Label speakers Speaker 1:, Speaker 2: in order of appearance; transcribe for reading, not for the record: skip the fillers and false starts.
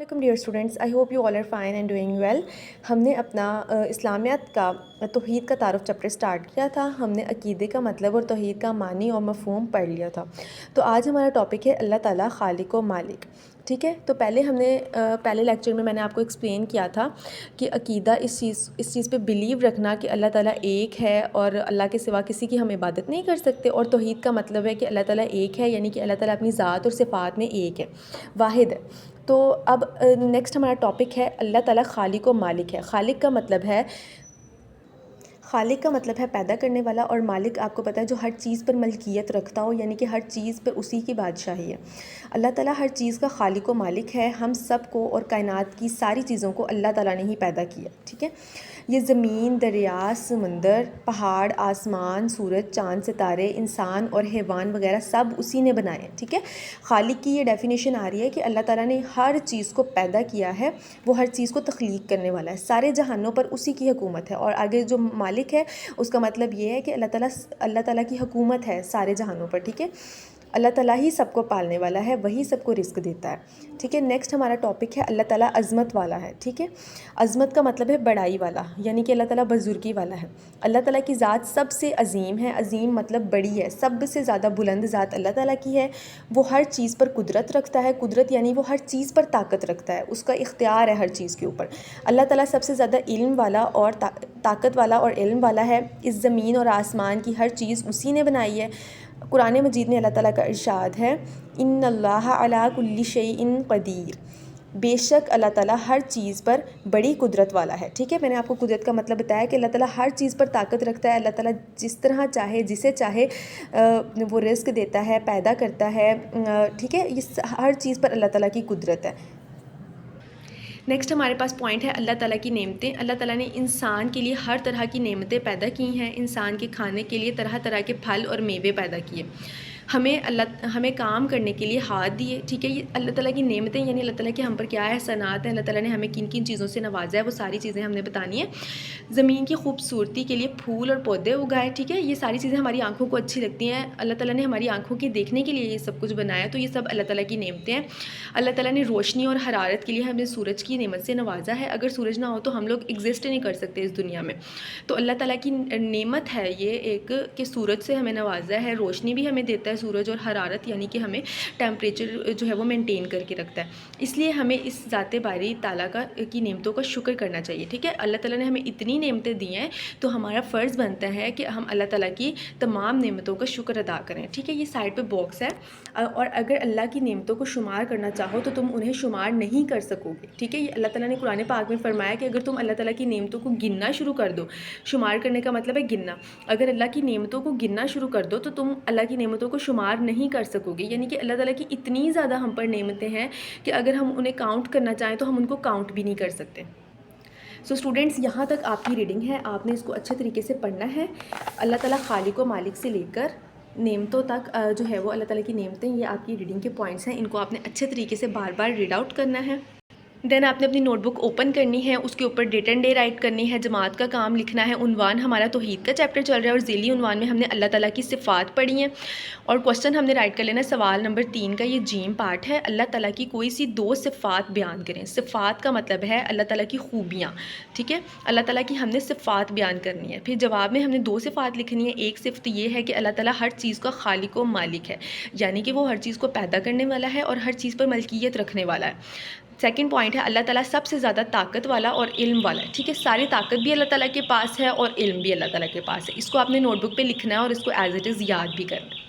Speaker 1: Welcome dear students, I hope you all are fine and doing well. हमने अपना इस्लामियत का तौहीद का तारुफ चैप्टर स्टार्ट किया था। हमने अकीदे का मतलब और तौहीद का मानी और मफ़हूम पढ़ लिया था। तो आज हमारा टॉपिक है अल्लाह ताला खालिक व मालिक। ठीक है, तो पहले लेक्चर में मैंने आपको एक्सप्लेन किया था कि अकीदा इस चीज़ पे बिलीव रखना कि अल्लाह ताला एक है और अल्लाह के सिवा किसी की हम इबादत नहीं कर सकते, और तौहीद का मतलब है कि अल्लाह ताला एक है, यानी कि अल्लाह ताला अपनी ज़ात और सिफ़ात में एक है, वाहिद है। तो अब नेक्स्ट हमारा टॉपिक है अल्लाह ताला खालिक व मालिक है। खालिक का मतलब है पैदा करने वाला, और मालिक आपको पता है जो हर चीज़ पर मलकियत रखता हो, यानी कि हर चीज़ पर उसी की बादशाही है। अल्लाह ताला हर चीज़ का खालिक व मालिक है। हम सब को और कायनात की सारी चीज़ों को अल्लाह ताला ने ही पैदा किया। ठीक है, ये ज़मीन, दरिया, समंदर, पहाड़, आसमान, सूरज, चाँद, सितारे, इंसान और हैवान वगैरह सब उसी ने बनाए हैं। ठीक है, खालिक की ये डेफिनेशन आ रही है कि अल्लाह ताला ने हर चीज़ को पैदा किया है, वो हर चीज़ को तख्लीक करने वाला है। सारे जहानों पर उसी की हुकूमत है। और आगे जो मालिक है उसका मतलब ये है कि अल्लाह ताला की हुकूमत है सारे जहानों पर। ठीक है, अल्लाह ताला ही सबको पालने वाला है, वही सबको रिस्क देता है। ठीक है, नेक्स्ट हमारा टॉपिक है अल्लाह ताला अज़मत वाला है। ठीक है, अज़मत का मतलब है बड़ाई वाला, यानी कि अल्लाह ताला बुज़ुर्गी वाला है। अल्लाह ताला की ज़ात सबसे अज़ीम है। अज़ीम मतलब बड़ी है, सबसे ज़्यादा बुलंद ज़ात अल्लाह ताला की है। वो हर चीज़ पर कुदरत रखता है। कुदरत यानी वो हर चीज़ पर ताकत रखता है, उसका इख्तियार है हर चीज़ के ऊपर। अल्लाह ताला सबसे ज़्यादा इल्म वाला और ताकत वाला और इल्म वाला है। इस ज़मीन और आसमान की हर चीज़ उसी ने बनाई है। कुरान मजीद में अल्लाह ताला का इरशाद है, इन्नल्लाहा अला कुल्ली शैइन क़दीर, बेशक अल्लाह ताला हर चीज़ पर बड़ी कुदरत वाला है। ठीक है, मैंने आपको कुदरत का मतलब बताया कि अल्लाह ताला हर चीज़ पर ताकत रखता है। अल्लाह ताला जिस तरह चाहे, जिसे चाहे वो रिस्क देता है, पैदा करता है। ठीक है, ये हर चीज़ पर अल्लाह ताला की कुदरत है। नेक्स्ट हमारे पास पॉइंट है अल्लाह ताला की नेमतें। अल्लाह ताला ने इंसान के लिए हर तरह की नेमतें पैदा की हैं। इंसान के खाने के लिए तरह तरह के फल और मेवे पैदा किए। हमें काम करने के लिए हाथ दिए। ठीक है, ये अल्लाह ताला की नेमतें, यानी अल्लाह ताला के हम पर क्या एहसानात हैं, अल्लाह ताला ने हमें किन किन चीज़ों से नवाजा है, वो सारी चीज़ें हमने बतानी है। ज़मीन की खूबसूरती के लिए फूल और पौधे उगाए। ठीक है, ये सारी चीज़ें हमारी आँखों को अच्छी लगती हैं। अल्लाह ताला ने हमारी आँखों के देखने के लिए ये सब कुछ बनाया, तो ये सब अल्लाह ताला की नेमतें हैं। अल्लाह ताला ने रोशनी और हरारत के लिए हमें सूरज की नेमत से नवाजा है। अगर सूरज ना हो तो हम लोग एग्जिस्ट नहीं कर सकते इस दुनिया में। तो अल्लाह ताला की नेमत है ये एक कि सूरज से हमें नवाजा है। रोशनी भी हमें देता है सूरज, और हरारत यानी कि हमें टेम्परेचर जो है वो मेंटेन करके रखता है। इसलिए हमें इस ज़ाते बारी ताला की नेमतों का शुक्र करना चाहिए। ठीक है, अल्लाह ताला ने हमें इतनी नेमतें दी हैं, तो हमारा फ़र्ज़ बनता है कि हम अल्लाह ताला की तमाम नेमतों का शुक्र अदा करें। ठीक है, ये साइड पे बॉक्स है, और अगर अल्लाह की नेमतों को शुमार करना चाहो तो तुम उन्हें शुमार नहीं कर सकोगे। ठीक है, ये अल्लाह ताला ने कुरान पाक में फरमाया कि अगर तुम अल्लाह ताला की नेमतों को गिनना शुरू कर दो, शुमार करने का मतलब है गिनना, अगर अल्लाह की नेमतों को गिनना शुरू कर दो तो तुम अल्लाह की नेमतों को शुमार नहीं कर सकोगे। यानी कि अल्लाह ताला की इतनी ज़्यादा हम पर नेमतें हैं कि अगर हम उन्हें काउंट करना चाहें तो हम उनको काउंट भी नहीं कर सकते। सो स्टूडेंट्स, यहाँ तक आपकी रीडिंग है, आपने इसको अच्छे तरीके से पढ़ना है। अल्लाह ताला खालिक व मालिक से लेकर नेमतों तक जो है वो अल्लाह ताला की नेमतें, ये आपकी रीडिंग के पॉइंट्स हैं। इनको आपने अच्छे तरीके से बार बार रीड आउट करना है। देन आपने अपनी नोटबुक ओपन करनी है, उसके ऊपर डेट एंड डे राइट करनी है, जमात का काम लिखना है। उन्वान हमारा तौहीद का चैप्टर चल रहा है, और ज़ीली उन्वान में हमने अल्लाह ताला की सिफ़ात पढ़ी हैं, और क्वेश्चन हमने राइट कर लेना है सवाल नंबर 3 का। ये जीम पार्ट है, अल्लाह ताला की कोई सी 2 सिफ़ात बयान करें। सिफ़ात का मतलब है अल्लाह ताला की खूबियाँ। ठीक है, अल्लाह ताला की हमने सिफ़ात बयान करनी है। फिर जवाब में हमने 2 सिफ़ात लिखनी है। एक सिफ़त ये है कि अल्लाह ताला हर चीज़ का खालिक व मालिक है, यानी कि वो हर चीज़ को पैदा करने वाला है और हर चीज़ पर मलकियत रखने वाला है। सेकंड पॉइंट है अल्लाह ताला सबसे ज़्यादा ताकत वाला और इल्म वाला है। ठीक है, सारी ताकत भी अल्लाह ताला के पास है और इल्म भी अल्लाह ताला के पास है। इसको आपने नोटबुक पे लिखना है और इसको एज इट इज़ याद भी करना है।